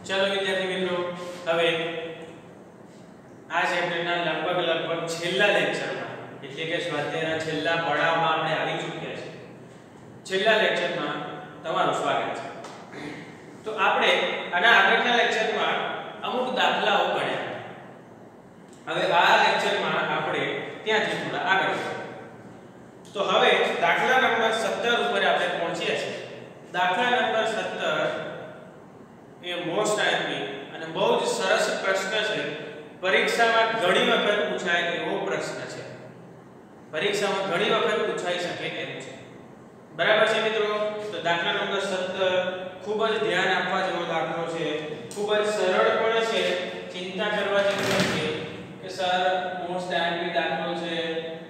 चलो विद्यार्थी मित्रों, હવે આ ચેપ્ટરના લગભગ છેલ્લા લેક્ચરમાં એટલે કે સ્વાધ્યાયના છેલ્લા પડાવમાં આપણે આવી ચૂક્યા છે. છેલ્લા લેક્ચરમાં તમારું સ્વાગત છે. તો આપણે આના આગળના લેક્ચરમાં અમુક દાખલાઓ ગણ્યા. હવે આ લેક્ચરમાં આપણે ત્યાંથી થોડા આગળ વધીએ. તો હવે દાખલા નંબર 17 ઉપર આપણે પહોંચ્યા છીએ. દાખલા નંબર 17 એ મોસ્ટ આઈએમપી અને બહુ જ સરસ પ્રશ્ન છે. પરીક્ષામાં ઘણી વખત પૂછાય એવો પ્રશ્ન છે. પરીક્ષામાં ઘણી વખત પૂછાઈ શકે એમ છે. બરાબર છે મિત્રો? તો દાખલા નંબર 17 ખૂબ જ ધ્યાન આપવા જેવો દાખલો છે. ખૂબ જ સરળ પણ છે. ચિંતા કરવા જેવું નથી કે સર મોસ્ટ આઈએમપી દાખલો છે,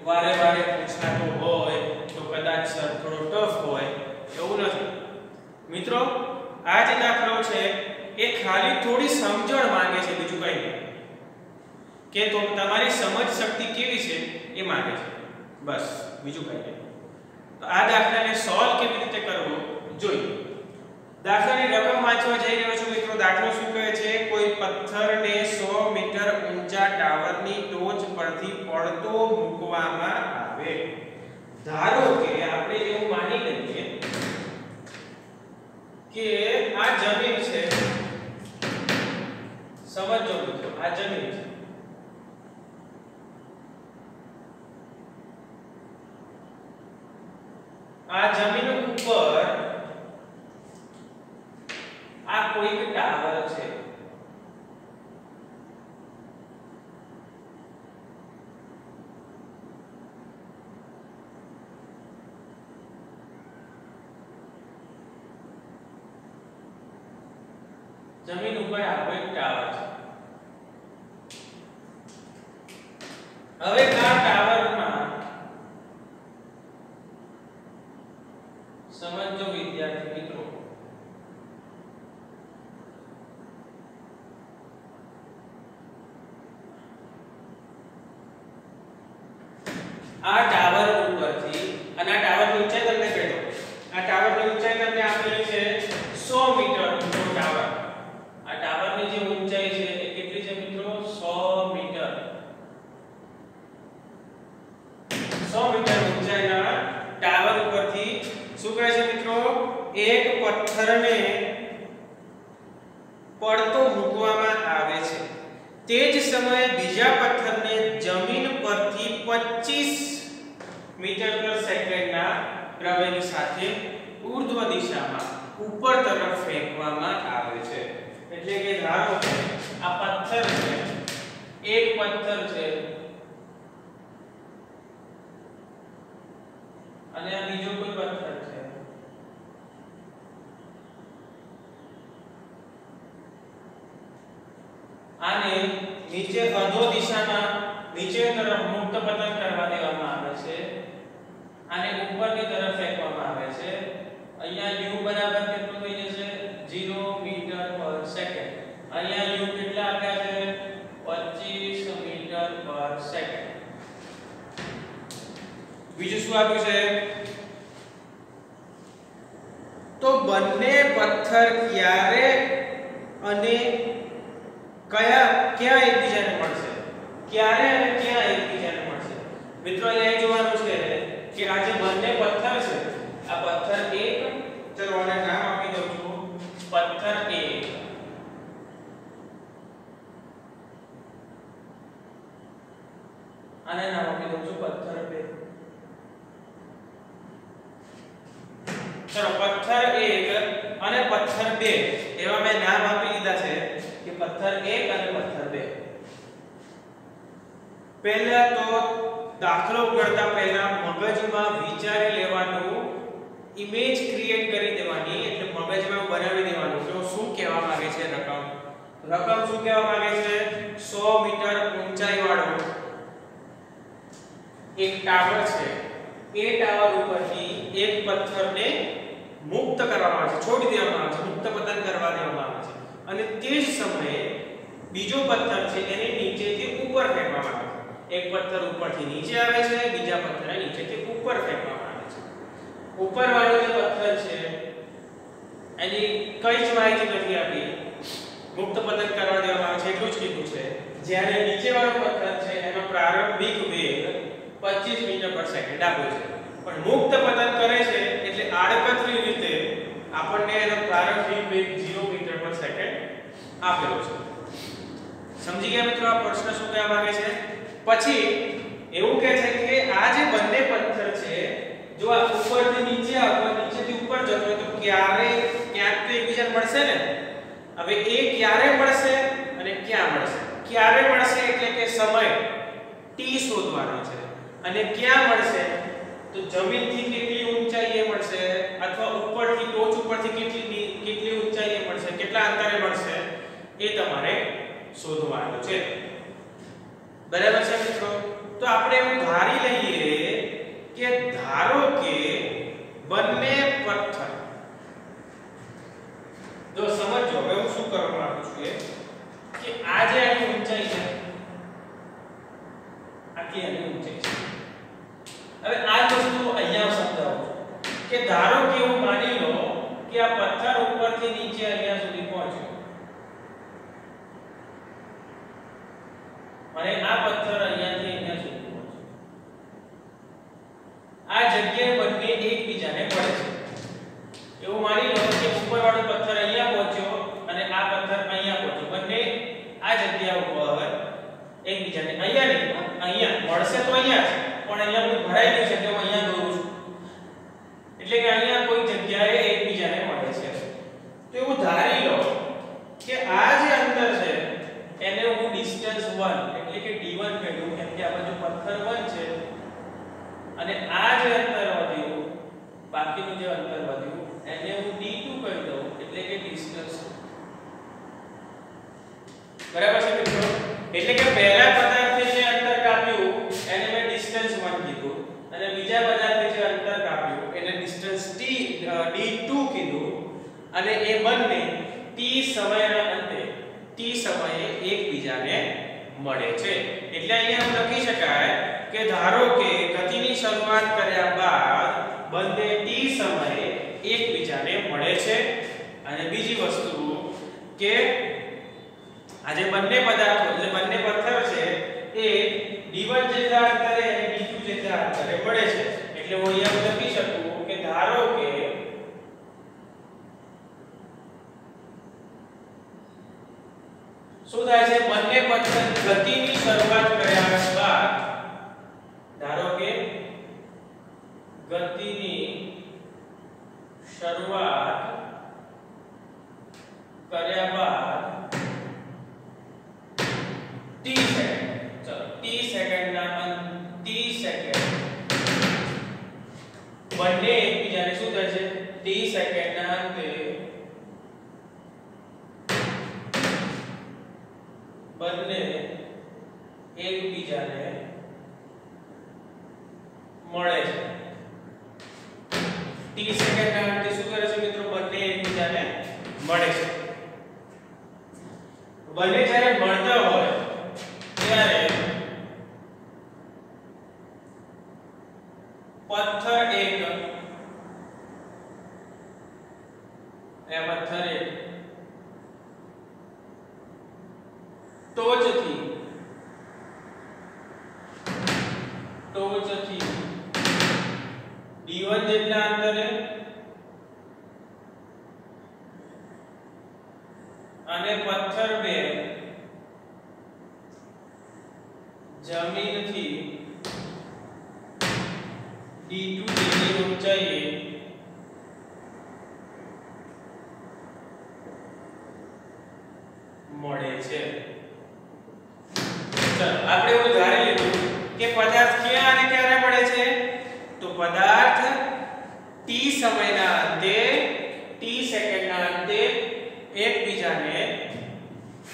વારે વારે પૂછાતો હોય તો કદાચ સર થોડો ટફ હોય, એવું નથી મિત્રો. આ જે દાખલો છે એ ખાલી થોડી સમજણ માંગે છે, બીજું કંઈ નહીં. કે તો તમારી સમજ શક્તિ કેવી છે એ માંગે છે, બસ, બીજું કંઈ નહીં. તો આ દાખલાને સોલ્વ કેવી રીતે કરવો જોઈએ. દાખલાની રકમ વાંચવા જઈ રહ્યો છું મિત્રો. દાખલો શું કહે છે? કોઈ પથ્થરને 100 મીટર ઊંચા ટાવરની ટોચ પરથી પડતો મૂકવામાં આવે. ધારો કે આપણે એવું માની લઈએ કે આ જમીન છે. સમજો મિત્રો, આ જમીન છે. આ જમીન ઉપર આ કોઈક ટાવર છે. જમીન ઉપર આ કોઈક ટાવર છે. હવે આ ટાવરમાં સમજો વિદ્યાર્થી મિત્રો, આ ટાવર ઉપરથી, અને આ ટાવરની ઊંચાઈ તમને કહી દઉં. આ ટાવરની ઊંચાઈ તમને આપેલી છે 100 મીટર ઊંચો ટાવર. આ ટાવરની જે ઊંચાઈ છે એ કેટલી છે મિત્રો? 100 મીટર. 100 મીટર ઊંચાઈના ટાવર ઉપરથી શું કહે છે મિત્રો? એક પથ્થરને પડતો મૂકવામાં આવે છે. તે જ સમયે બીજા પથ્થરને જમીન પરથી 25 મીટર પર સેકન્ડના પ્રવેગ સાથે ઉર્ધ્વ દિશામાં ઉપર તરફ ફેંકવામાં આવે છે. એટલે કે ધારો કે આ પથ્થર છે, એક પથ્થર છે અને આ બીજો કોઈ પથ્થર છે. આને નીચે અધો દિશામાં નીચે તરફ મુક્ત પતન કરવા દેવામાં આવે છે. આને ઉપરની તરફ ફેંકવામાં આવે છે. અહીંયા u બરાબર કેટલું થઈ જશે? 0 મીટર પર સેકન્ડ. અહીંયા u કેટલા આપ્યા છે? 25 મીટર પર સેકન્ડ. બીજું શું આપ્યું છે? તો બંને પથ્થર ક્યારે અને ક્યાં એકબીજાને મળશે? ક્યારે અને ક્યાં એકબીજાને મળશે? મિત્રો અહીંયા જોવાનું છે કે આ જે બંને પથ્થર છે, આ પથ્થર 1, ચલો આને નામ આપી દઉં છું પથ્થર 1, આને નામ આપી દઉં છું પથ્થર 2. ચલો પથ્થર 1 અને પથ્થર 2 એવા મેં નામ આપી દીધા છે કે પથ્થર 1 અને પથ્થર 2. પહેલા તો દાખલો ગણતા પહેલા મગજમાં વિચારી લેવાનું, ઇમેજ ક્રિએટ કરી દેવાની. એટલે મગજમાં બનાવી દેવાનું કે શું કહેવા માંગે છે રકમ. રકમ શું કહેવા માંગે છે? 100 મીટર ઊંચાઈ વાળો એક ટાવર છે. એ ટાવર ઉપરથી એક પથ્થરને મુક્ત કરવામાં આવે છે, છોડી દેવામાં આવે છે, મુક્ત પતન કરવા દેવામાં આવે છે. અને તે જ સમયે બીજો પથ્થર છે એને નીચેથી ઉપર ફેંકવામાં આવે છે. એક પથ્થર ઉપરથી નીચે આવે છે, બીજા પથ્થરને નીચેથી ઉપર ફેંકવામાં આવે છે. ઉપર વાળો જે પથ્થર છે એની કઈ જ માહિતી નથી આપી. મુક્ત પતન કરવા દેવામાં આવે છે એટલું જ કીધું છે. જ્યારે નીચેવાળો પથ્થર છે એનો પ્રારંભિક વેગ 25 મીટર પર સેકન્ડ આપ્યો છે, પણ મુક્ત પતન કરે છે એટલે આડકતરી રીતે આપણને એનો પ્રારંભિક વેગ 0 મીટર પર સેકન્ડ આપેલો છે. સમજી ગયા મિત્રો આ પ્રશ્ન શું કહેવા માંગે છે? પછી એવું કહે છે કે આ જે બંને પથ્થર છે જો આ ઉપરથી નીચે આવે નીચેથી ઉપર જતો હોય તો ક્યારે ક્યાંક તો એકબીજાને મળશે ને. હવે એ ક્યારે મળશે અને ક્યાં મળશે? ક્યારે મળશે એટલે કે સમય t શોધવાનો છે, અને ક્યાં મળશે તો જમીનથી કેટલી ઊંચાઈએ મળશે અથવા ઉપરથી ટોચ ઉપરથી કેટલી ઊંચાઈએ મળશે, કેટલા અંતરે મળશે એ તમારે શોધવાનું છે. બરાબર છે મિત્રો? તો આપણે એવું ધારી લઈએ કે ધારો કે બંને પથ્થર, જો સમજો હવે હું શું કરવા માંગુ છું કે આ જે આની ઊંચાઈ છે આટલી આની ઊંચાઈ છે. હવે આ વસ્તુ અહીંયા સમજાવું કે ધારો કે હું માની લો કે આ પથ્થર ઉપરથી નીચે અહીંયા સુધી પહોંચ્યો અને આ પથ્થર અહીંયાથી અહીંયા સુધી પહોંચ્યો. આ જગ્યાએ બંને એકબીજાને મળે છે. એવું માની લો કે ઉપરવાળો પથ્થર અહીંયા પહોંચ્યો અને આ પથ્થર અહીંયા પહોંચ્યો, બંને આ જગ્યા ઉપર એકબીજાને અહીંયા નહીં અહીંયા મળશે તો અહીંયા છે, પણ અહીંયા બધું ભરાઈ ગયું છે એટલે હું અહીંયા દોરું છું એટલે કે અહીંયા કોઈ જગ્યાએ એકબીજાને મળે છે. તો એવું ધારી લો કે આ જે અંતર છે એને હું ડિસ્ટન્સ 1 એટલે કે d1 કહી દઉં, કેમ કે આ બાજુ પથ્થર 1 છે અને આ જે અંતર વધ્યું બાકીનું જે અંતર વધ્યું એને હું d2 કહી દઉં એટલે કે ડિસ્ટન્સ. બરાબર છે મિત્રો? એટલે કે પહેલા પદાર્થથી જે અંતર કાપ્યું એને મેં ડિસ્ટન્સ 1 કીધું અને બીજા પદાર્થથી જે અંતર કાપ્યું એને ડિસ્ટન્સ d2 કીધું અને એ બંને t સમયના અંતે t સમયે એકબીજાને મળે છે. એટલે અહીંયા લખી શકાય કે ધારો કે ગતિની શરૂઆત કર્યા બાદ બંને t સમયે એકબીજાને મળે છે. અને બીજી વસ્તુ કે આ જે બંને પદાર્થો એટલે બંને પથ્થર છે એ d1 જેટલા અંતરે અને d2 જેટલા અંતરે મળે છે. એટલે હું અહીંયા લખી શકું કે ધારો કે શું થાય છે બંને પથ્થર ગતિની શરૂઆત કર્યા બાદ ધારો કે ગતિની શરૂઆત કર્યા બાદ t સેકન્ડ, ચલો t સેકન્ડના t સેકન્ડ બંને એકબીજાને શું થાય છે t સેકન્ડના અંતે બંને એકબીજાને મળે છે. t સેકન્ડના અંતે શું કરે છે મિત્રો? બંને એકબીજાને મળે છે. બંને જ્યારે મળતા હોય ત્યારે પથ્થર 1 અને પથ્થર 1 ટોચથી d1 જેટલા અંતરે અને પથ્થર 2 જમીનથી d2 જેટલી ઊંચાઈએ મળે છે. ચાલો આપણે એવું ધારી લીધું કે પદાર્થ ક્યાં અને ક્યારે મળે છે? તો પદાર્થ t સમયના અંતે t સેકન્ડના અંતે એકબીજાને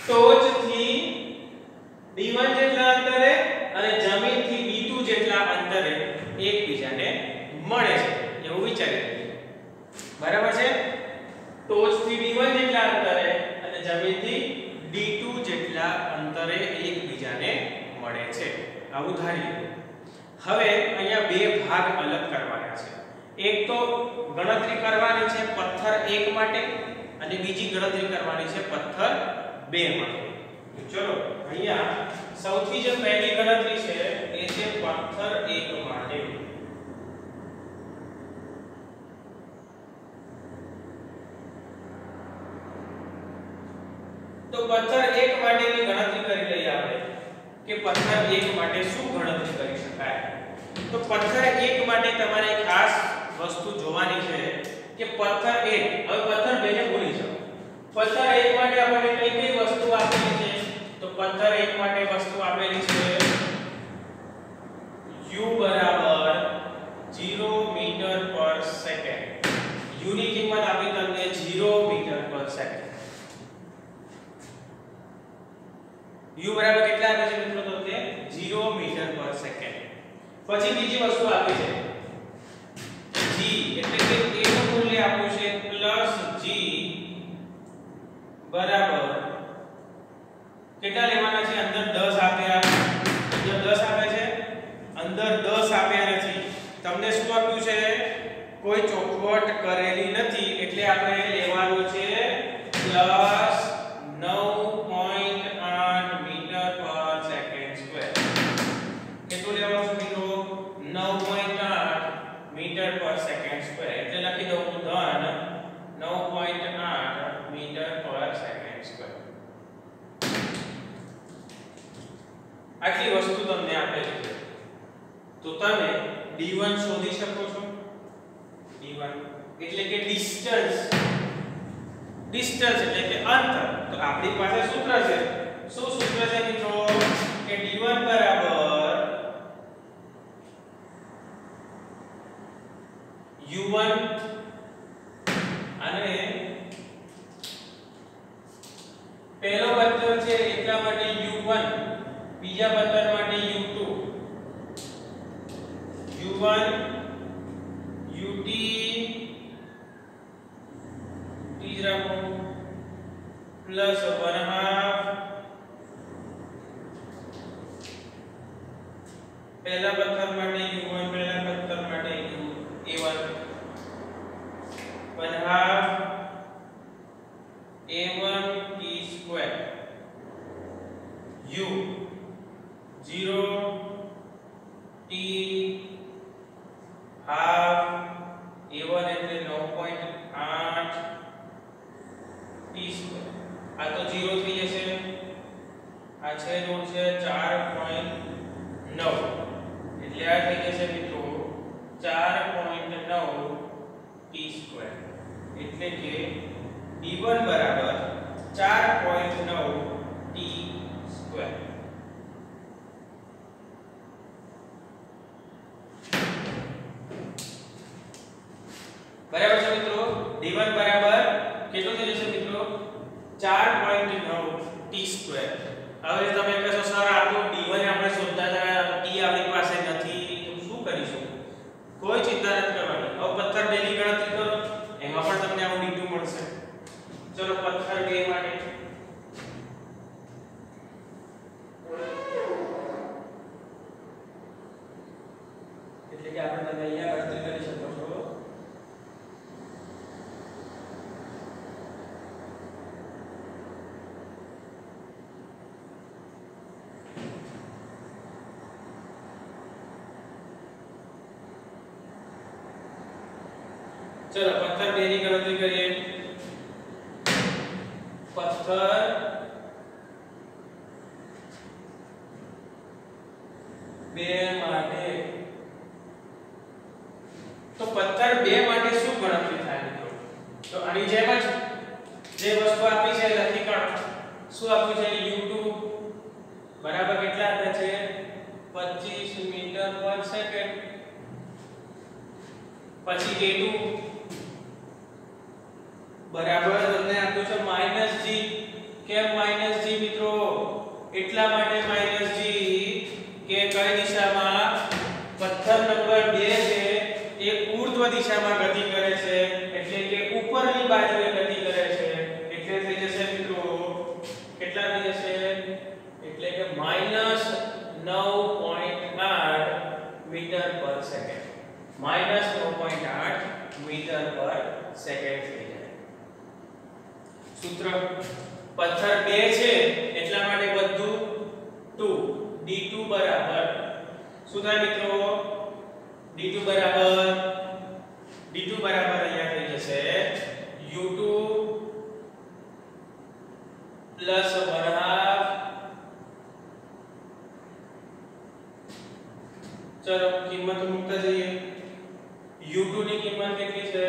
ટોચથી d1 જેટલા અંતરે અને જમીનથી d2 જેટલા અંતરે એકબીજાને મળે છે એવું વિચારી લો. બરાબર છે? ટોચથી d1 જેટલા અંતરે અને જમીનથી d2 જેટલા અંતરે એકબીજાને મળે છે આવું ધારી લો. હવે અહીંયા બે ભાગ અલગ કરવાના છે. એક તો ગણતરી કરવાની છે પથ્થર 1 માટે અને બીજી ગણતરી કરવાની છે પથ્થર 2 માટે. ચલો અહીંયા સૌથી જે પહેલી ગણતરી છે એ છે પથ્થર 1 માટે. તો પથ્થર 1 માટેની ગણતરી કરી લઈએ આપણે કે પથ્થર 1 માટે શું ગણતરી કરી શકાય. તો પથ્થર 1 માટે તમારે ખાસ વસ્તુ જોવાની છે કે પથ્થર 1, હવે પથ્થર 2 ને ભૂલી જાઓ. પથ્થર 1 માટે આપણને કઈ વસ્તુ આપેલી છે? તો પથ્થર 1 માટે વસ્તુ આપેલી છે u બરાબર 0 મીટર પર સેકન્ડ. u ની કિંમત આપી તમને 0 મીટર પર સેકન્ડ. u બરાબર કેટલા આપે છે મિત્રો? તો તે 0 મીટર પર સેકન્ડ. પછી બીજી વસ્તુ આપી છે g, એટલે કે a નું મૂલ્ય આપ્યું છે +g બરાબર કેટલા લેવાના છે? અંદર 10 આપ્યા. અંદર 10 આપે છે, અંદર 10 આપ્યા નથી. તમને શું આપ્યું છે? કોઈ ચોખવટ કરેલી નથી, એટલે આપણે લેવાનું છે +9.8 મીટર પર સેકન્ડ સ્ક્વેર. કેટલું લેવાનું છે મિત્રો? 9.8 મીટર પર સેકન્ડ સ્ક્વેર. એટલે લખી દઉં હું ધન 9.8 મીટર પર સેકન્ડ સ્ક્વેર. આટલી વસ્તુ તમને આપેલી છે. તો તમે d1 શોધી શકો છો. d1 એટલે કે ડિસ્ટન્સ. ડિસ્ટન્સ એટલે કે અંતર. તો આપણી પાસે સૂત્ર છે. શું સૂત્ર છે મિત્રો? કે d1 બરાબર u1 અને પહેલો પથ્થર છે એટલા માટે u1, બીજા પથ્થર માટે u2. u1 ut રાખો પ્લસ 1/2 પહેલા પથ્થર માટે u1, પહેલા પથ્થર માટે a1 1/2 a1 t square u 0 t half a1 એટલે 9.8 t સ્ક્વેર. આ તો 0 થઈ જશે. આ છે રૂટ છે 4.9 એટલે આ થઈ જશે મિત્રો 4.9 t સ્ક્વેર. એટલે કે d1 બરાબર 4.9 t સ્ક્વેર. બરાબર છે મિત્રો? d1 બરાબર કેટલું થઈ જશે મિત્રો? 4.9 t સ્ક્વેર. હવે તમે કહેશો સર આ તો d1 આપણે શોધતા હતા, t આપણી પાસે નથી, તો શું કરીશું? કોઈ ચિંતા નથી કરવાની. હવે પથ્થર 2 ની ગણતરી કરો, એમાં પણ તમને આવું d2 મળશે. ચલો પથ્થર 2 માટે એટલે કે આપણે તમે અહીંયા ગણતરી કરી શકો છો. चलो पत्थर 2 ની ગણતરી કરીએ. પથ્થર 2 માટે તો પથ્થર 2 માટે શું ગણતરી થાય મિત્રો? તો આની જેમ જ જે વસ્તુ આપી છે લખી કાઢો. શું આપ્યું છે? u2 બરાબર કેટલા આપે છે? 25 મીટર પર સેકન્ડ. પછી a2 બરાબર તમને આપ્યું છે -g. કેમ -g મિત્રો? એટલા માટે -g કે કઈ દિશામાં? પથ્થર નંબર 2 છે એ ઊર્ધ્વ દિશામાં ગતિ કરે છે, એટલે કે ઉપરની બાજુએ ગતિ કરે છે. એટલે થઈ જશે મિત્રો કેટલા થઈ જશે? એટલે કે -9.8 મીટર પર સેકન્ડ. -9.8 મીટર પર સેકન્ડ થઈ જાય. સૂત્ર પથ્થર 2 છે એટલા માટે બધું 2 d2 બરાબર શું થાય મિત્રો d2 બરાબર અહીંયા થઈ જશે u2 પ્લસ 1/2 ચલો કિંમત મૂકતા જઈએ u2 ની કિંમત કેટલી છે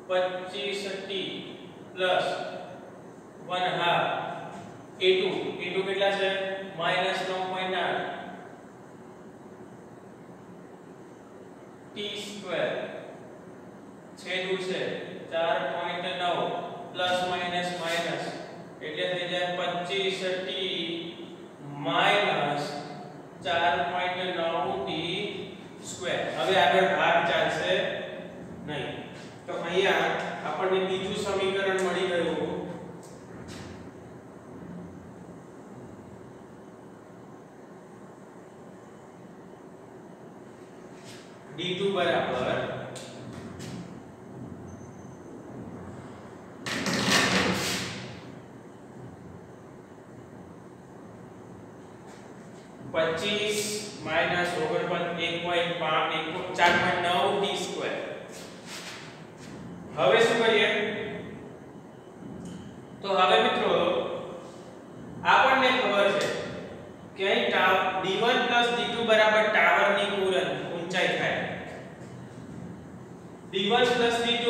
25t પ્લસ 1/2 a2 કેટલા છે -9.8 t સ્ક્વેર છેદુ છે 4.9 પ્લસ માઈનસ માઈનસ એટલે થઈ જાય 25t માઈનસ 4.9t સ્ક્વેર. હવે આગળ ભાગ ચાલશે નહીં તો અહીંયા આપણને બીજું સમીકરણ મળી ગયું d2 બરાબર पच्चीस माइनस 4.9 t स्क्वायर. હવે શું કરીએ તો હવે મિત્રો આપણને ખબર છે કે અહીં d1 d2 બરાબર ટાવરની કુલ ઊંચાઈ થાય d1 d2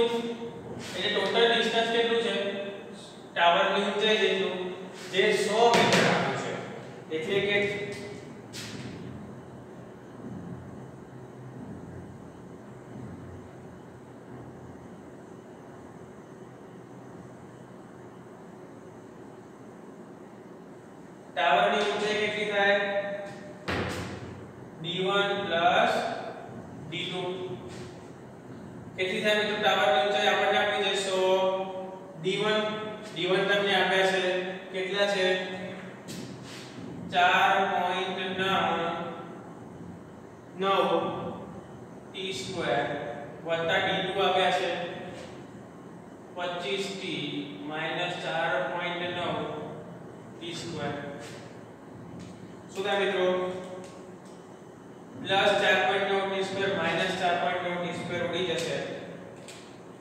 એટલે ટોટલ ડિસ્ટન્સ કેટલું છે ટાવરની ઊંચાઈ જેટલું જે 100 મીટર આપ્યું છે એટલે કે टावर ની ઊંચાઈ કેટલી થાય d1 d2 કેટલી થાય મિત્રો ટાવર ની ઊંચાઈ આપણને આપી છે 100 d1 તમને આપ્યા છે કેટલા છે 4.9 t સ્ક્વેર વત્તા d2 આપ્યા છે 25t માઈનસ 4.9 t સ્ક્વેર શું થાય મિત્રો plus 4.9 t square minus 4.9 t square ઉડી જશે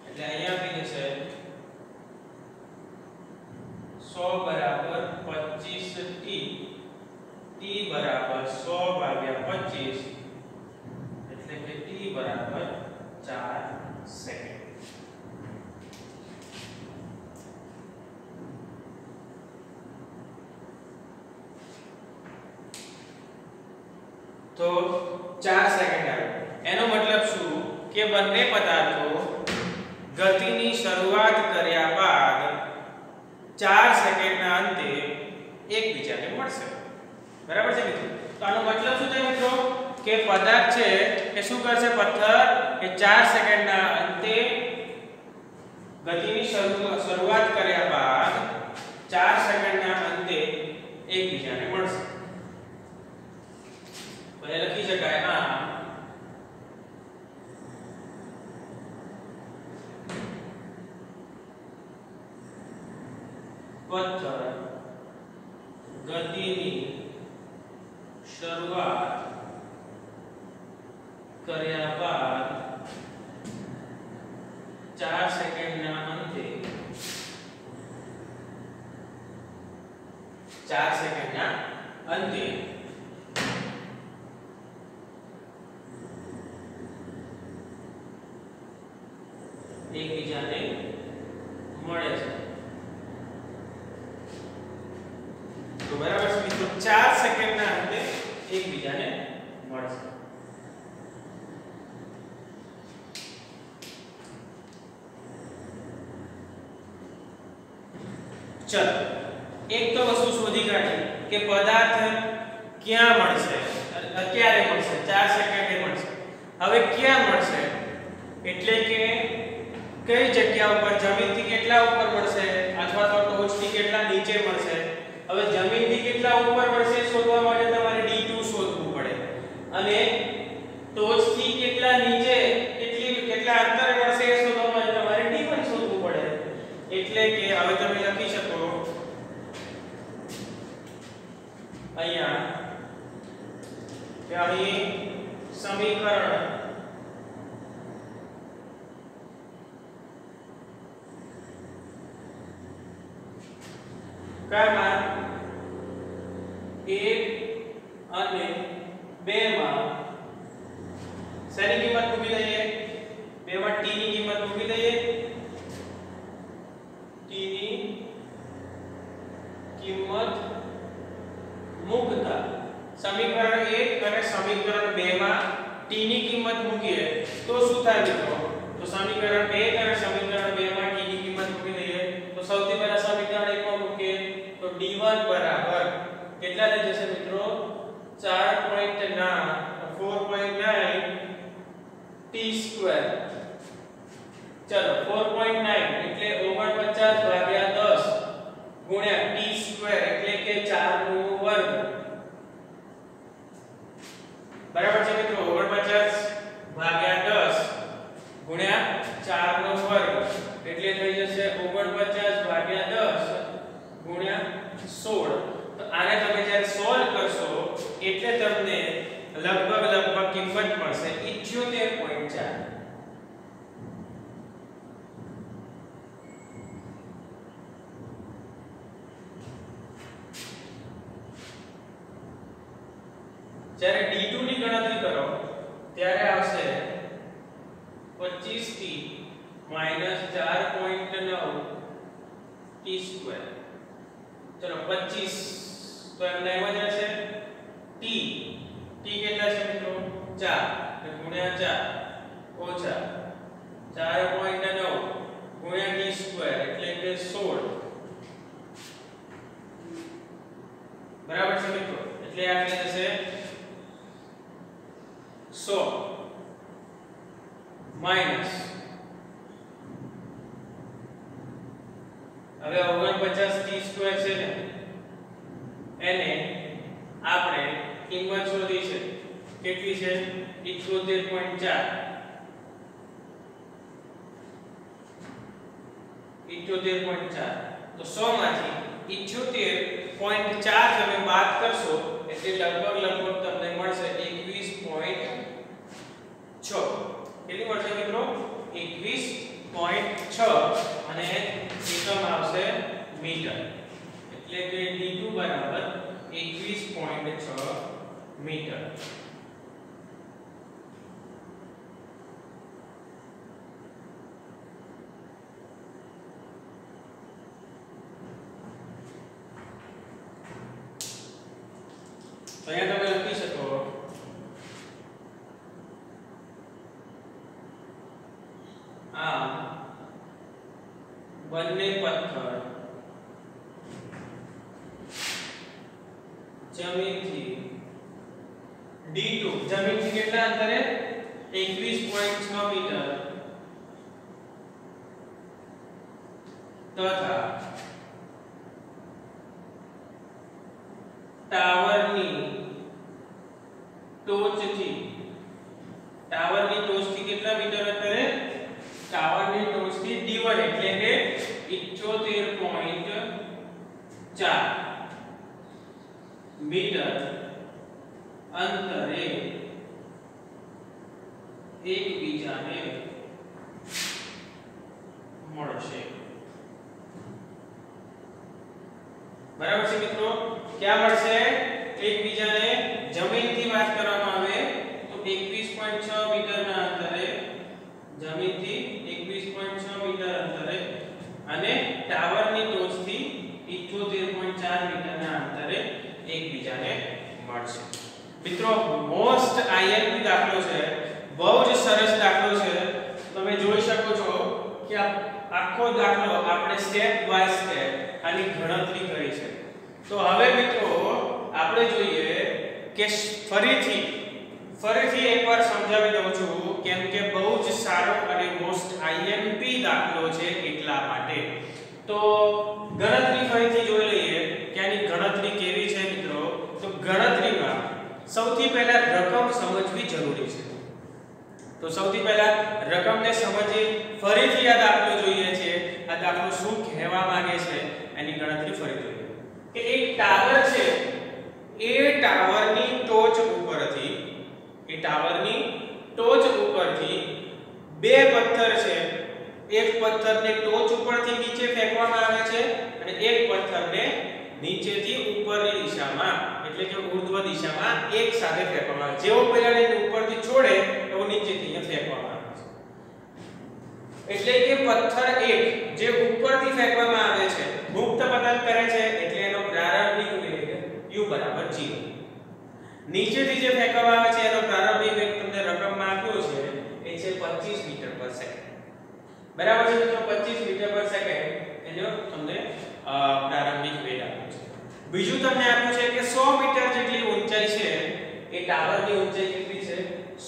એટલે અહીંયા આવી જશે 100 બરાબર 25t t બરાબર 100 ભાગ્યા 25 એટલે કે t બરાબર 4 સેકન્ડ. तो 4 સેકન્ડ આવે એનો મતલબ શું કે બંને પદાર્થો ગતિની શરૂઆત કર્યા બાદ 4 સેકન્ડના અંતે એકબીજાને મળશે બરાબર છે મિત્રો. તો આનો મતલબ શું થાય મિત્રો કે પદાર્થ છે એ શું કરશે પથ્થર એ 4 સેકન્ડના અંતે ગતિની શરૂઆત કર્યા બાદ 4 સેકન્ડના અંતે એકબીજાને મળશે. पहले लखी शकाय आ पत्थर गतिनी शरूआत કર્યા બાદ 4 સેકન્ડના અંતે 4 સેકન્ડના અંતે એકબીજાને મળે છે. તો બરાબર છે મિત્રો 4 સેકન્ડના અંતે એકબીજાને મળશે. ચલો એક તો વસ્તુ શોધી કાઢી કે પદાર્થ ક્યાં મળશે ક્યારે મળશે 4 સેકન્ડે મળશે. હવે ક્યાં મળશે એટલે કે કઈ જગ્યા ઉપર જમીનથી કેટલા ઉપર મળશે અથવા તો ટોચથી કેટલા નીચે મળશે. હવે જમીનથી કેટલા ઉપર મળશે શોધવા માટે તમારે d2 શોધવું પડે અને ટોચથી કેટલા નીચે કેટલા અંતરે મળશે એ શોધવા માટે તમારે d1 શોધવું પડે. એટલે કે હવે તમે અહીંયા કે અહીં સમીકરણ કામાં 1 અને 2 માં શેની કિંમત મૂકી દઈએ? 2 માં t ની કિંમત મૂકી દઈએ. t ની કિંમત મૂકતા સમીકરણ 1 અને સમીકરણ 2 માં t ની કિંમત મૂકીએ તો શું થાય મિત્રો? તો સમીકરણ 1 અને સમીકરણ 2 માં t ની કિંમત મૂકી દઈએ તો સૌથી પહેલા સમીકરણ 1 માં મૂકીએ તો d1 બરાબર કેટલા થઈ જશે મિત્રો? 4.9 t². ચલો 4.9 એટલે 49 ભાગ્યા 10 ગુણ્યા t² એટલે કે 4 નો વર્ગ. બરાબર છે મિત્રો? 49 ભાગ્યા 10 ગુણ્યા 4 નો વર્ગ એટલે થઈ જશે 49 ભાગ્યા 10 ગુણ્યા 16. તો આને તમે જ્યારે સોલ્વ કરશો એટલે તમને લગભગ કિંમત મળશે 78.4. જ્યારે d2 ની ગણતરી કરો ત્યારે આવશે 25t - 4.9 t². ચલો 25 તો એમને એમ જ રહેશે. t કેટલા છે મિત્રો? 4 એટલે ગુણ્યા 4 ઓછા 4.9 ગુણ્યા t² એટલે કે 16. બરાબર છે મિત્રો? એટલે આ થઈ જશે 100 માઈનસ હવે 49 t² છે ને એને આપણે કિંમત શોધી છે. કેટલી છે? 78.4. 78.4 તો 100 માંથી 78.4 તમે બાદ કરશો એટલે લગભગ તમને મળશે 21.6. કેટલી મળશે મિત્રો? 21.6 અને એકમ આવશે મીટર. એટલે કે d2 બરાબર 21.6 મીટર. તો અહીંયા તમે લખી શકો આ બંને પથ્થર જમીનથી d2 જમીનથી કેટલા અંતરે? 21.6 મીટર તથા ટાવરની ટોચથી કેટલા મીટર અંતરે? ટાવરની ટોચથી d1 એટલે કે 78.4 મીટર અંતરે એકબીજાને મળશે. બરાબર છે મિત્રો? ક્યાં મળશે? એકબીજાને જમીનથી વાત કરવામાં આવે તો 21.6 મીટરના અંતરે જમીનથી 21.6 મીટર અંતરે અને ટાવરની ટોચથી 78.4 મીટરના અંતરે એકબીજાને મળશે. મિત્રો મોસ્ટ આઈએમપી દાખલો છે, બહુ જ સરસ દાખલો છે. તમે જોઈ શકો છો કે આખો દાખલો આપણે સ્ટેપ બાય સ્ટેપ આની ગણતરી કરી છે. તો હવે મિત્રો આપણે જોઈએ કે ફરીથી એકવાર સમજાવી દઉં છું કેમ કે બહુ જ સારો અને મોસ્ટ આઈએમપી દાખલો છે એટલા માટે. તો ગણતરી ફરીથી જોઈ લઈએ કે આની ગણતરી કેવી છે મિત્રો. તો ગણતરીમાં સૌથી પહેલા રકમ સમજવી જરૂરી છે. તો સૌથી પહેલા રકમને સમજી ફરીથી આ દાખલો જોઈએ છે. આ દાખલો શું કહેવા માંગે છે એની ગણતરી ફરી જોઈએ કે એક ટાવર છે. એ ટાવરની ટોચ ઉપરથી બે પથ્થર છે, એક પથ્થરને ટોચ ઉપરથી નીચે ફેંકવામાં આવે છે અને એક પથ્થરને નીચેથી ઉપરની દિશામાં એટલે કે ઉર્ધ્વ દિશામાં એક સાથે ફેંકવામાં આવે છે. જેવો પહેલાને ઉપરથી છોડે એવો નીચેથી ફેંકવામાં આવે છે. એટલે કે પથ્થર એક જે ઉપરથી ફેંકવામાં આવે છે મુક્ત પતન કરે છે એટલે એનો પ્રારંભિક વેગ u = 0. નીચેથી જે ફેંકવામાં આવે છે એનો પ્રારંભિક વેગ તમને રકમમાં આપ્યો છે એ છે 25 મીટર પર સેકન્ડ. બરાબર છે મિત્રો, 25 મીટર પર સેકન્ડ એનો તમને પ્રારંભિક વેગ આપ્યો છે. બીજું તમને આપ્યું છે કે 100 મીટર જેટલી ઊંચાઈ છે, એ ટાવરની ઊંચાઈ કેટલી છે?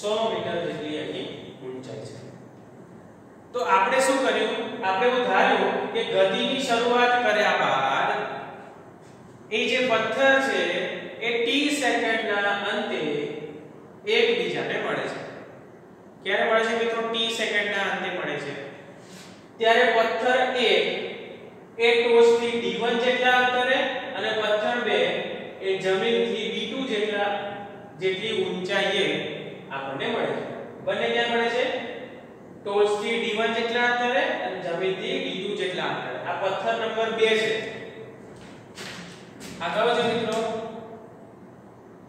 100 મીટર જેટલી એની ઊંચાઈ છે. તો આપણે શું કર્યું? આપણે એવું ધાર્યું કે ગતિની શરૂઆત કર્યા બાદ એ જે પથ્થર છે એ t સેકન્ડના અંતે એકબીજાને મળે છે. ક્યારે મળે છે મિત્રો? t સેકન્ડના અંતે મળે છે. ત્યારે પથ્થર 1 એ ટોચથી d1 જેટલા અંતરે અને પથ્થર 2 એ જમીનથી d2 જેટલી ઊંચાઈએ આપણને મળે છે. બંને ક્યાં મળે છે? ટોચથી d1 જેટલા અંતરે અને જમીનથી d2 જેટલા અંતરે. આ પથ્થર નંબર 2 છે. આ કયો છે મિત્રો?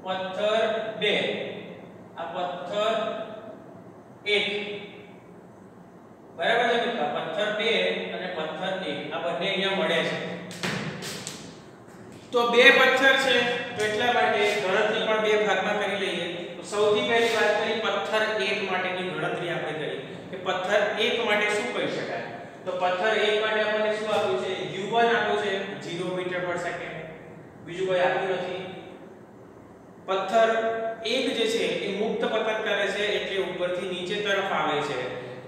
પથ્થર 2. આ પથ્થર 1. બરાબર છે મિત્રો? પથ્થર 2 અને પથ્થર 1 આ બંને અહીંયા મળે છે. તો બે પથ્થર છે તો એટલા માટે ગણતરી પણ બે ભાગમાં કરી લઈએ. તો સૌથી પહેલી વાત કરી પથ્થર 1 માટેની ગણતરી આપણે કરી કે પથ્થર 1 માટે શું કહી શકાય? તો પથ્થર 1 માટે આપણને શું આપ્યું છે? u1 આપ્યું છે 0 મીટર પર સેકન્ડ. બીજું કોઈ આપ્યું નથી. પથ્થર 1 જે છે એ મુક્ત પતન કરે છે એટલે ઉપરથી નીચે તરફ આવે છે.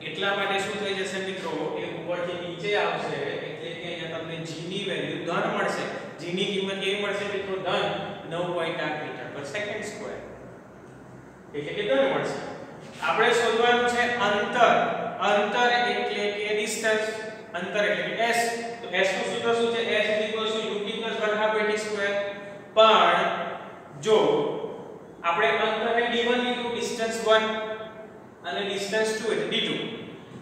એટલા માટે શું થઈ જશે મિત્રો? એ ઉપરથી નીચે આવશે એટલે કે અહીંયા તમને g ની વેલ્યુ ધન મળશે. g ની કિંમત કેવી મળશે મિત્રો? ધન 9.8 મીટર પર સેકન્ડ સ્ક્વેર એટલે કે ધન મળશે. આપણે શોધવાનું છે અંતર. અંતર એટલે કે ડિસ્ટન્સ. અંતર એટલે કે s. તો s નું સૂત્ર શું છે? s ut + 1/2 પણ જો આપણે અંતરને d1 લીધું, ડિસ્ટન્સ 1 અને ડિસ્ટન્સ 2 એટલે d2.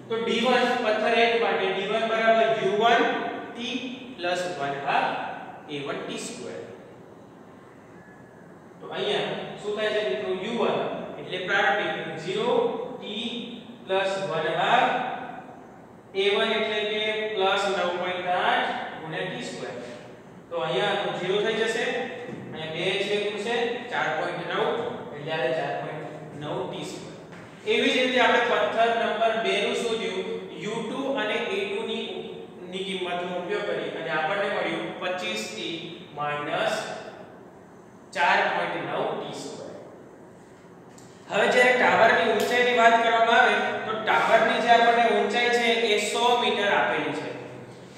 તો d1 પથ્થર 1 માટે d1 = u1 t + 1/2 a1t². તો અહીંયા શું થાય છે મિત્રો? u1 એટલે પ્રારંભિક 0 t + 1/2 a1 એટલે કે +9.8 * t². તો અહીંયા 0 થઈ જશે. અહીંયા 2 છે શું છે? 4.9 એટલે આ 4.9 t². એવી જ રીતે આપણે પથ્થર નંબર 2 નું શોધ્યું. u2 અને a2 ની કિંમતનો ઉપયોગ કરી અને આપણને મળ્યું 25t - 4.9 t². હવે જ્યારે ટાવરની ઊંચાઈની વાત કરવામાં આવે તો ટાવરની જે આપણને ઊંચાઈ છે એ 100 મીટર આપેલી છે.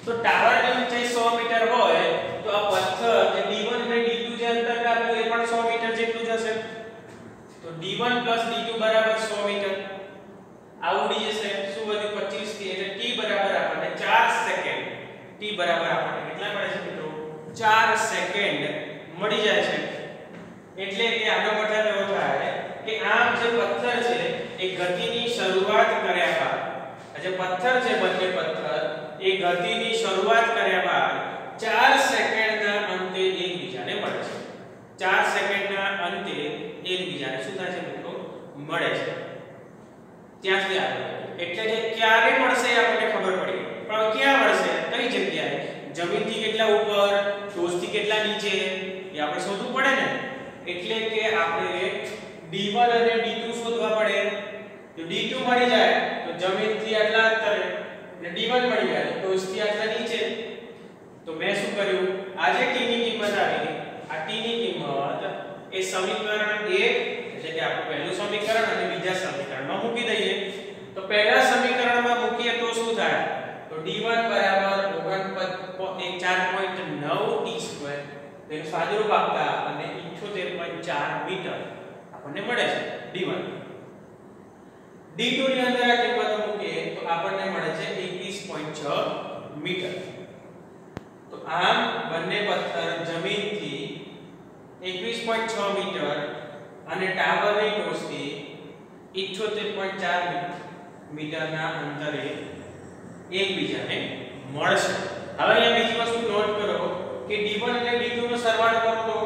તો ટાવરની ઊંચાઈ 100 મીટર હોય તો આ પથ્થર જે d1 અને d2 જે અંતર આપ્યું એ પણ 100 મીટર જેટલું જ હશે. તો d1 + d2 = 100 મીટર. આ ઉડી જશે. શું વધ્યું? 25t એટલે t બરાબર આપણને 4 સેકન્ડ. t બરાબર આપણને કેટલા મળે છે મિત્રો? 4 સેકન્ડ મળી જાય છે. એટલે કે આનો મતલબ એવો થાય કે આમ જે પથ્થર છે એ ગતિની શરૂઆત કર્યા બાદ આ જે પથ્થર છે બંને પથ્થર એ ગતિની શરૂઆત કર્યા બાદ 4 સેકન્ડના અંતે એકબીજાને મળે છે. 4 સેકન્ડના અંતે એકબીજાને શું થાય છે મિત્રો? મળે છે. ત્યાં સુધી આવે એટલે કે ક્યારે મળશે આપણને ખબર પડી. પણ ક્યાં મળશે? કઈ જગ્યાએ? જમીનથી કેટલા ઉપર, ટોચથી કેટલા નીચે એ આપણે શોધવું પડે ને. એટલે કે આપણે d1 અને d2 શોધવા પડે. જો d2 મળી જાય તો જમીનથી આટલા અંતરે અને d1 મળી જાય તો ટોચથી આટલા નીચે. તો મેં શું કર્યું? આ જે t ની કિંમત આવી, આ t ની કિંમત એ સમીકરણ 1 એટલે કે આપણું પહેલું સમીકરણ અને બીજા સમીકરણમાં મૂકી દઈએ. તો પહેલા સમીકરણમાં મૂકીએ તો શું થાય? તો d1 = 4.9 t². તેનું સાદુરૂપ આપતા આપણને 78.4 મીટર આપણને મળે છે d1. d2 ની અંદર આ કિંમત મૂકીએ તો આપણને મળે છે 21.6 મીટર. તો આમ બંને પથ્થર જમીનથી 21.6 મીટર અને ટાવરની ટોચથી 78.4 મીટરના અંતરે એકબીજાને મળશે. હવે અહીંયા બીજી વસ્તુ નોટ કરો કે d1 અને d2 નો સરવાળો કરો તો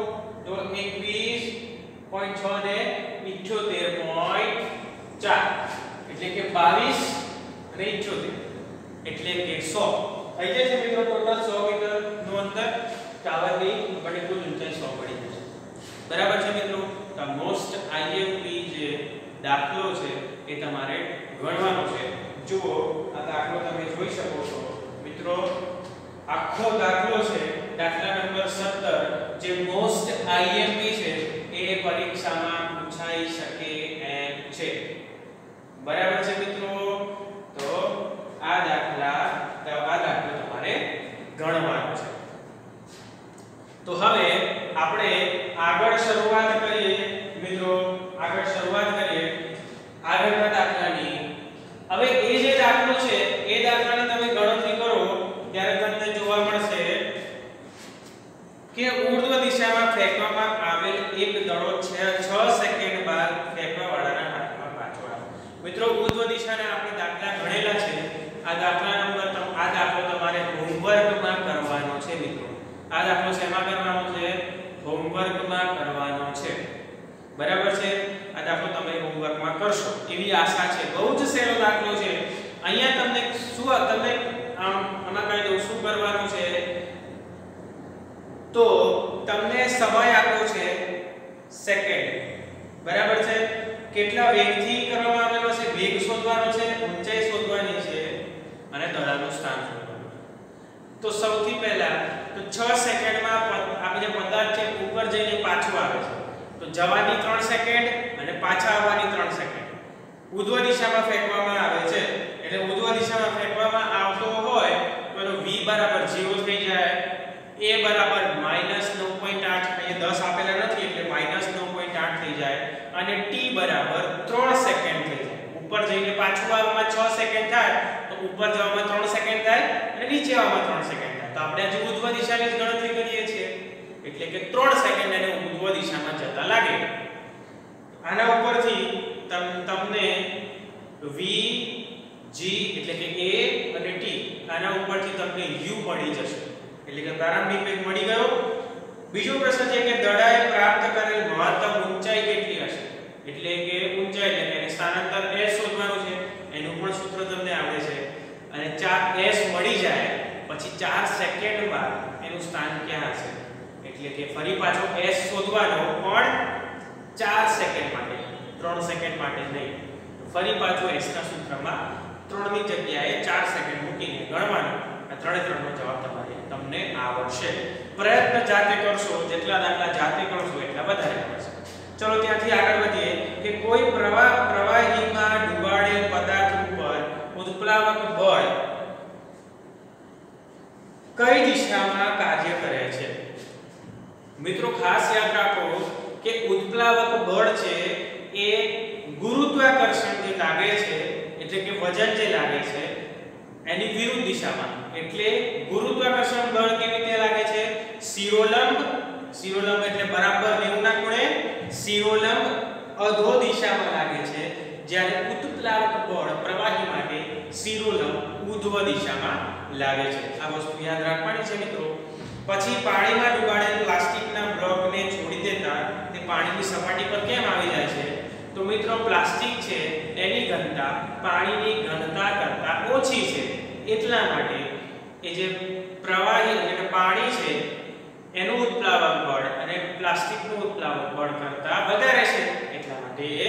21.6 ને 78.4 એટલે કે 22 અને 78 એટલે કે 100 થઈ જાય છે મિત્રો. ટોટલ 100 મીટર નું અંતર ટાવરની આપણે કુલ ઊંચાઈ 100 પડી જશે. બરાબર છે મિત્રો. તો મોસ્ટ IMP જે દાખલો છે એ તમારે ગણવાનો છે. જુઓ આ દાખલો તમે જોઈ શકો છો મિત્રો. આખો દાખલો છે દાખલા નંબર 17 જે મોસ્ટ IMP છે એ પરીક્ષામાં પૂછાઈ શકે એમ છે. બરાબર છે મિત્રો. તો આ દાખલો તમારે ગણવાનો છે. તો હવે આપણે આગળ શરૂઆત કરીએ મિત્રો. આગળના દાખલાની. હવે એ જે દાખલો છે એ દાખલાની તમે ગણતરી કરો ત્યારે તમને જોવા મળશે કે ઉર્ધ્વ દિશામાં ફેંકવામાં આવેલ એક દડો 6 સેકન્ડ બાદ ફેંકવાવાળાના હાથમાં પાછો આવે. મિત્રો ઉર્ધ્વ દિશાના આપણે દાખલા ગણેલા છે. આ દાખલો તમારે હોમવર્કમાં કરવાનો છે મિત્રો. આ દાખલો શેમાં કરવાનો છે? હોમવર્કમાં કરવાનો છે. બરાબર છે. આ દાખલો તમે હોમવર્કમાં કરશો એવી આશા છે. બહુ જ સહેલો દાખલો છે. અહીંયા તમને આમાં કહી દઉં શું કરવાનું છે. તો તમને સમય આપ્યો છે સેકન્ડ. બરાબર છે. કેટલા વેગથી કરવામાં આવેલો છે? વેગ શોધવાનો છે, ઊંચાઈ શોધવાની છે અને દડાનું સ્થાન શોધવાનું છે. તો સૌથી પહેલા તો 6 સેકન્ડમાં આપણે જે પદાર્થ છે ઉપર જઈને પાછું આવે છે. તો જવાની 3 સેકન્ડ અને પાછા આવવાની 3 સેકન્ડ. ઉર્ધ્વ દિશામાં ફેંકવામાં આવે છે એટલે ઉર્ધ્વ દિશામાં ફેંકવામાં આવતો હોય તો v બરાબર 0 થઈ જાય. a બરાબર -9.8 અહીંયા 10 આપેલા નથી એટલે -9.8 થઈ જાય અને t બરાબર 3 સેકન્ડ થઈ જાય. ઉપર જઈને પાછું આવવામાં 6 સેકન્ડ થાય તો ઉપર જવામાં 3 સેકન્ડ થાય અને નીચે આવવામાં 3 સેકન્ડ થાય. તો આપણે આજે ઉર્ધ્વ દિશાની જ ગણતરી કરીએ છીએ એટલે કે 3 સેકન્ડ અને ઉર્ધ્વ દિશામાં જતા લાગે. આના ઉપરથી તમને v g એટલે કે a અને t આના ઉપરથી તમને u મળી જશે એટલે કે પ્રારંભિક વેગ મળી ગયો. બીજો પ્રશ્ન છે કે દડાએ પ્રાપ્ત કરેલ મહત્તમ ઊંચાઈ કેટલી હશે? એટલે કે ઊંચાઈ એટલે કે સ્થાનાંતર s શોધવાનું છે. એનું પણ સૂત્ર તમને આવડે છે. અને 4 s મળી જાય પછી 4 સેકન્ડ બાદ એનું સ્થાન ક્યાં હશે? એટલે કે ફરી પાછો s શોધવાનો પણ 4 સેકન્ડ માટે, 3 સેકન્ડ માટે નહીં. ફરી પાછો s ના સૂત્રમાં 3 ની જગ્યાએ 4 સેકન્ડ મૂકીને ગણવાનું. આ ત્રણેનો જવાબ તમને આવડશે. પ્રયત્ન જાતે કરશો, જેટલા દાખલા જાતે કરશો એટલા વધારે આવડશે. ચલો ત્યાંથી આગળ વધીએ કે કોઈ પ્રવાહીમાં ડૂબાડેલ પદાર્થ ઉપર ઉત્પ્લાવક બળ કઈ દિશામાં કાર્ય કરે છે? મિત્રો ખાસ યાદ રાખો કે ઉત્પ્લાવક બળ છે એ ગુરુત્વાકર્ષણ જે લાગે છે એટલે કે વજન જે લાગે છે એની વિરુદ્ધ દિશામાં. એટલે ગુરુત્વાકર્ષણ બળ કેવી રીતે લાગે છે? શિરોલંબ એટલે બરાબર 90 ના ખૂણે શિરોલંબ અધો દિશામાં લાગે છે. જ્યારે ઉત્પ્લાવક બળ પ્રવાહી માટે શિરોલંબ ઉર્ધ્વ દિશામાં લાગે છે. આ વસ્તુ યાદ રાખવાની છે મિત્રો. પછી પાણીમાં ડૂબાડેલ પ્લાસ્ટિકના બ્લોકને છોડી દેતા તે પાણીની સપાટી પર કેમ આવી જાય છે? તો મિત્રો પ્લાસ્ટિક છે એની ઘનતા પાણીની ઘનતા કરતાં ઓછી છે. એટલા માટે એ જે પ્રવાહી એટલે પાણી છે એનું ઉત્પ્લાવક બળ અને પ્લાસ્ટિકનું ઉત્પ્લાવક બળ કરતાં વધારે છે. એટલા માટે એ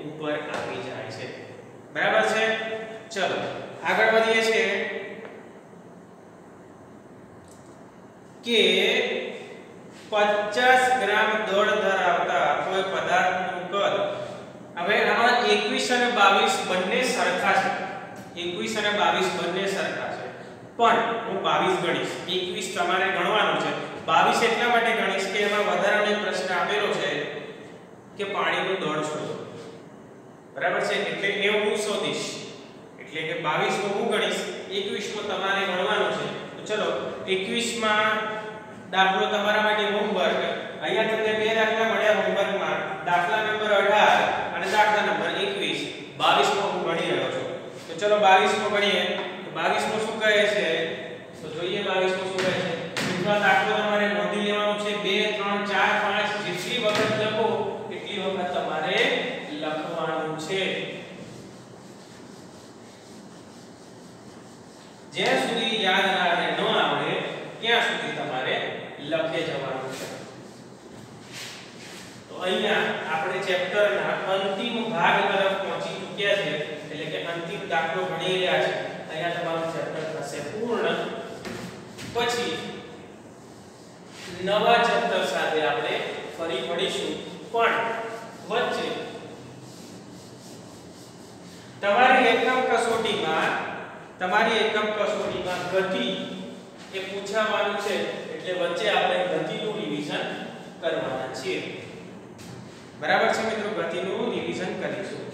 ઉપર આવી જાય છે. બરાબર છે. ચલો આગળ વધીએ છીએ કે 50 ગ્રામ દળ ધરાવતા કોઈ પદાર્થનું કદ. હવે આમાં 21 અને 22 બંને સરખા છે. 21 અને 22 બંને સરખા છે. પણ હું 22 ગણીશ, 21 તમારે ગણવાનું છે. 22 એટલા માટે ગણીશ કે એમાં વધારાનો પ્રશ્ન આપેલો છે કે પાણીનું દળ શોધો. બરાબર છે. એટલે એ હું શોધીશ. એટલે કે 22 નું હું ગણીશ, 21 નું તમારે ગણવાનું છે. તો ચલો 21 માં દાખલો તમારા માટે હોમવર્ક અહીંયા તમને બે દાખલા મળ્યા હોમવર્કમાં, દાખલા નંબર 18 અને દાખલા નંબર 21. 22મો હું ગણી રહ્યો છું. તો ચલો 22મો ગણીએ. તો 22મો શું કહે છે? તો જોઈએ 22મો શું કહે છે. મિત્રો દાખલો તમારે નોંધી લેવાનો છે. 2 3 4 5 જેટલી વખત લખો એટલી વખત તમારે લખવાનું છે. જ્યાં સુધી યાદ ના રહે ન આવડે ત્યાં સુધી તમારે લખે જવાનું છે. તો અહીંયા આપણે ચેપ્ટરના અંતિમ ભાગ તરફ પહોંચી ચૂક્યા છે, એટલે કે અંતિમ દાખલો ગણી રહ્યા છે. અહીંયા તમારું ચેપ્ટર થશે પૂર્ણ. પછી નવા ચેપ્ટર સાથે આપણે ફરી મળીશું. પણ વચ્ચે તમારી એકમ કસોટીમાં ગતિ એ પૂછવાનું છે, એટલે વચ્ચે આપણે ગતિનું રિવિઝન કરવાના છીએ. બરાબર છે મિત્રો, ગતિનું રિવિઝન કરીશું.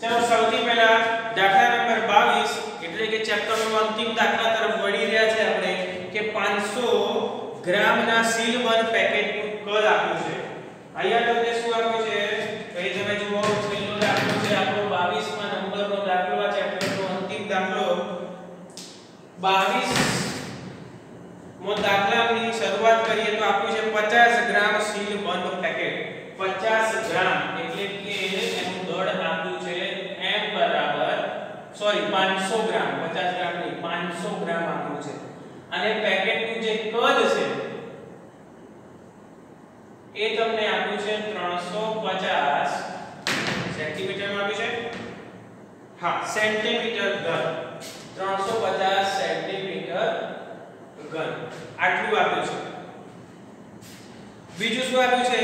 ચલો સૌથી પહેલા દાખલા નંબર 22 એટલે કે ચેપ્ટરનો અંતિમ દાખલા તરફ વળી રહ્યા છે આપણે, કે 500 ગ્રામના સીલબંધ પેકેટનું કદ આપ્યું છે. અહીંયા તમને શું આપ્યું છે? તો એ તમે જુઓ, છેલ્લો દાખલો છે આપણો 22મા નંબરનો દાખલો, આ ચેપ્ટરનો અંતિમ દાખલો. 22મો દાખલાની શરૂઆત કરીએ તો આપ્યું છે 50 ગ્રામ સીલબંધ પેકેટ. 50 ગ્રામ એટલે કે એનું દળ આપ્યું છે m બરાબર 500 ગ્રામ, 50 ગ્રામ નહીં 500 ગ્રામ આપ્યું છે. અને પેકેટનું જે કદ છે એ તમને આપ્યું છે 350 સેન્ટીમીટરમાં આપ્યું છે. હા, સેન્ટીમીટર ઘન, 350 સેન્ટીમીટર ઘન આટલું આપ્યું છે. બીજું શું આપ્યું છે?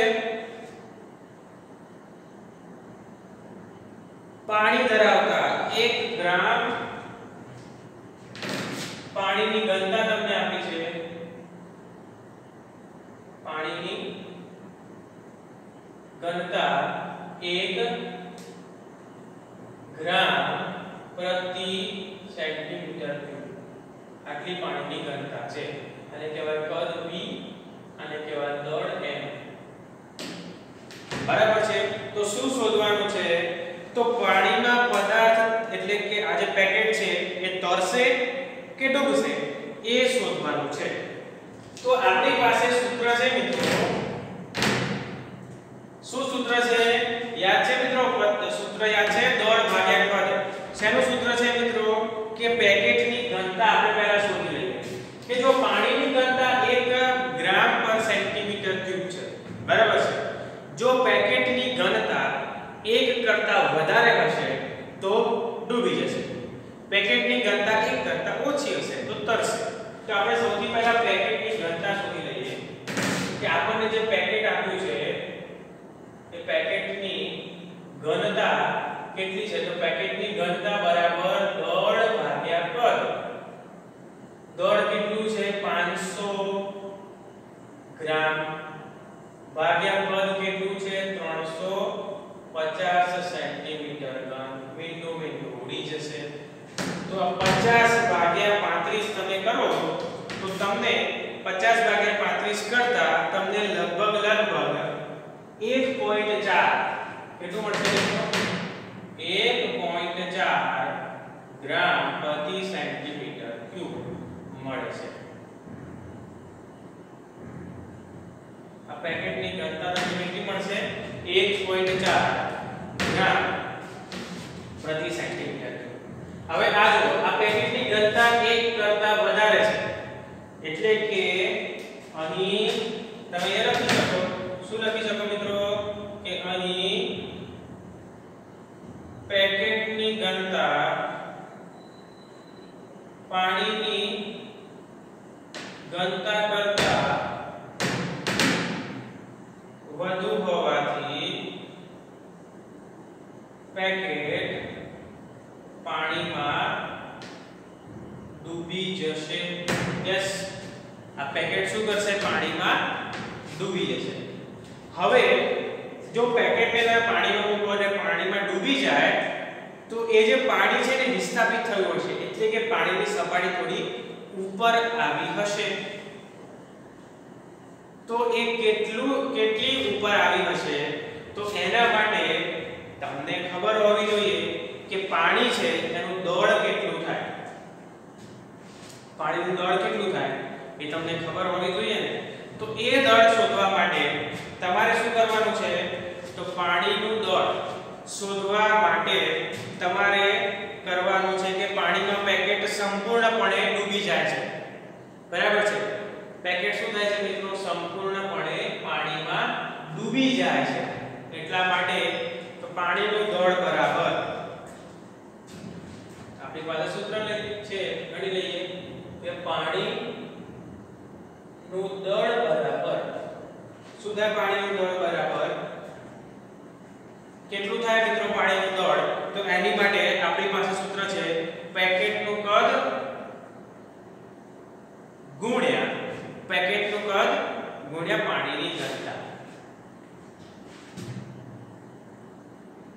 પાણી ધરાવતા 1 ગ્રામ પાણીની ઘનતા તમને આપી છે. પાણીની ઘનતા 1 ગ્રામ પ્રતિ સેન્ટીમીટર ક્યુબ. આટલી પાણીની ઘનતા છે. અને કહેવાય કદ v અને કહેવાય દળ m. બરાબર છે. તો શું શોધવાનું છે? તો પાણીમાં પદાર્થ એટલે કે આ જે પેકેટ છે એ તરશે કે ડૂબશે એ શોધવાનું છે. તો આપણી પાસે સૂત્ર છે મિત્રો. શું સૂત્ર છે? યાદ છે મિત્રો? સૂત્ર યાદ છે? દળ ભાગ્યા કદ. શેનું સૂત્ર છે મિત્રો? કે પેકેટની ઘનતા આપણે પહેલા શોધી લઈએ કે જો પાણીની ઘનતા 1 ગ્રામ પર સેન્ટીમીટર ક્યુબ છે, બરાબર છે. જો પેકેટની ઘનતા 1 કરતા વધારે હશે તો ડૂબી જશે. પેકેટની ઘનતા 1 કરતા ઓછી હશે તો તરશે. તો આપણે સૌથી પહેલા પેકેટની ઘનતા શોધી લઈએ કે આપણને જે પેકેટ આપ્યું છે એ પેકેટની ઘનતા કેટલી છે? તો પેકેટની ઘનતા બરાબર દળ ભાગ્યા કદ. દળ કેટલું છે? 500 ગ્રામ ભાગ્યા કદ કેટલું છે? 350 સેન્ટીમીટર ઘન. મીંડું ઉડી જશે. તો 50 ભાગ્યા 35 તમે કરો તો તમને 50 ભાગ્યા 35 કરતા તમને લગભગ 1.4 કેટલું મળશે મિત્રો? 1.4 ગ્રામ પ્રતિ સેન્ટીમીટર ક્યુબ મળે છે. આ પેકેટની ઘનતા તમને કેટલી મળશે? 1.4 ગ્રામ પ્રતિ સેન્ટીમીટર ક્યુબ. હવે આ જો આ પેકેટની ઘનતા 1 કરતા વધારે છે એટલે કે અહીં તમે એ લખી શકો. શું લખી શકો મિત્રો? કે અહીં પેકેટની ઘનતા પાણીની ઘનતા કરતા વધુ હોવાથી પેકેટ પાણીમાં ડૂબી જશે. યસ, આ પેકેટ શું કરશે? પાણીમાં ડૂબી જશે. હવે જો પેકેટને પાણીમાં મૂકો અને પાણીમાં ડૂબી જાય તો એ જે પાણી છે ને વિસ્થાપિત થયું હશે, એટલે કે પાણીની સપાટી થોડી ઉપર આવી હશે. તો તો એ કેટલી ઉપર આવી હશે તો એના માટે તમને ખબર હોવી જોઈએ કે પાણી છે એનું દળ કેટલું થાય પાણીનું દળ કેટલું થાય એ તમને ખબર હોવી જોઈએ ને તો એ દળ શોધવા માટે તમારે શું કરવાનું છે તો પાણીનું દળ શોધવા માટે તમારે કરવાનું છે કે પાણીનો પેકેટ સંપૂર્ણપણે ડૂબી જાય છે બરાબર છે પેકેટ શું થાય છે મિત્રો સંપૂર્ણપણે પાણીમાં ડૂબી જાય છે એટલા માટે તો પાણીનું દળ બરાબર આપણી પાસે સૂત્ર છે ગણી લઈએ કે પાણીનું દળ બરાબર શું થાય પાણીનું દળ બરાબર કેટલું થાય મિત્રો પાણીનું દળ તો એની માટે આપણી પાસે સૂત્ર છે પેકેટનું કદ ગુણ્યા પેકેટનું કદ ગુણ્યા પાણીની ઘનતા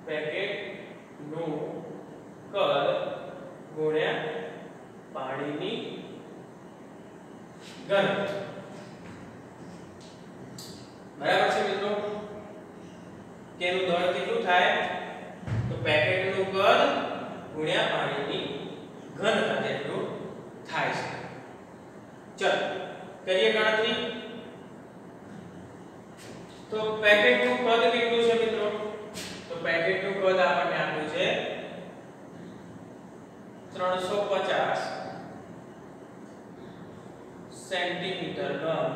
પેકેટનું કદ ગુણ્યા પાણીની ઘનતા બરાબર છે મિત્રો કેનું દળ કેટલું થાય તો પેકેટનું કદ ગુણ્યા પાણીની ઘનતા જેટલું થાય છે ચલો કરીએ ગણતરી તો પેકેટનું કદ કેટલું છે મિત્રો તો પેકેટનું કદ આપણને આપ્યું છે 350 સેન્ટીમીટર ઘન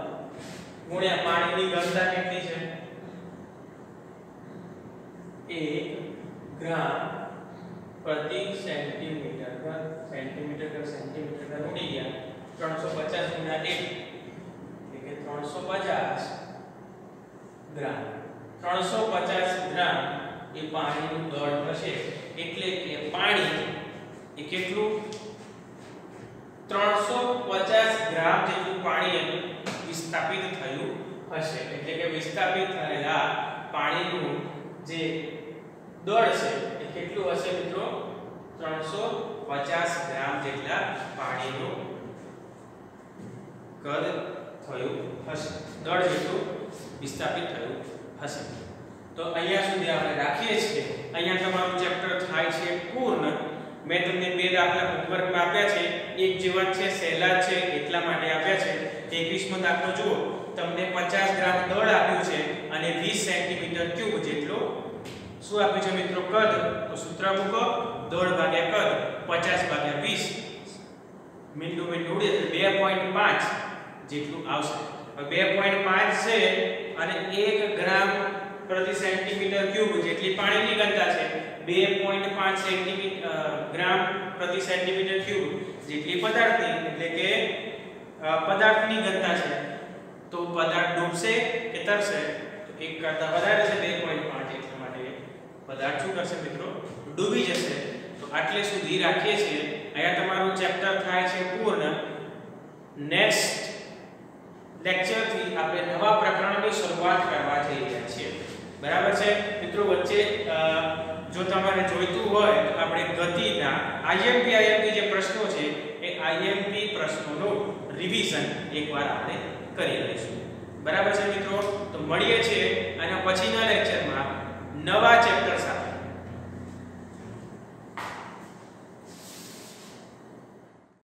ગુણ્યા પાણીની ઘનતા કેટલી છે 1 ગ્રામ પ્રતિ સેન્ટીમીટર ઘન સેન્ટીમીટર ઘન ઉડી ગયા 350 ગુણ્યા 1 એટલે કે 350 ગ્રામ 350 ગ્રામ એ પાણીનું દળ થશે એટલે કે પાણી એ કેટલું 350 ગ્રામ જેટલું પાણી વિસ્થાપિત થયું હશે એટલે કે વિસ્થાપિત થયેલા પાણીનું જે દળ છે એ કેટલું હશે મિત્રો 350 ગ્રામ જેટલા પાણીનું કદ થયું હશે દળ જેટલું વિસ્થાપિત થયું હશે તો અહીંયા સુધી આપણે રાખીએ છીએ અહીંયા તમારું ચેપ્ટર થાય છે પૂર્ણ મેં તમને બે દાખલા હોમવર્કમાં આપ્યા છે એક જેવા છે સહેલા છે એટલા માટે આપ્યા છે 21મો દાખલો જુઓ તમને 50 ગ્રામ દળ આપ્યું છે અને 20 સેન્ટીમીટર ક્યુબ જેટલો શું આપ્યું છે મિત્રો કદ તો સૂત્ર મૂકો દળ ભાગ્યા કદ 50 ભાગ્યા 20 મીંડું ઉડે એટલે 2.5 જેટલું આવશે હવે 2.5 છે અને 1 ગ્રામ પ્રતિ સેન્ટીમીટર ક્યુબ જેટલી પાણીની ઘનતા છે 2.5 ગ્રામ પ્રતિ સેન્ટીમીટર ક્યુબ જેટલી પદાર્થની એટલે કે પદાર્થની ઘનતા છે તો પદાર્થ ડૂબશે કે તરશે તો 1 કરતા વધારે છે 2.5 એટલા માટે પદાર્થ શું કરશે મિત્રો ડૂબી જશે તો આટલે સુધી રાખીએ છીએ અહીંયા તમારું ચેપ્ટર થાય છે પૂર્ણ નેક્સ્ટ લેક્ચર થી આપણે નવા પ્રકરણની શરૂઆત કરવા જઈ રહ્યા છીએ બરાબર છે મિત્રો વચ્ચે જો તમારે જોઈતું હોય તો આપણે ગતિના આઈએમપી જે પ્રશ્નો છે એ આઈએમપી પ્રશ્નોનું રિવિઝન એકવાર આપણે કરી લઈશું બરાબર છે મિત્રો તો મળીએ છીએ અને પછીના લેક્ચરમાં નવા ચેપ્ટર સાથે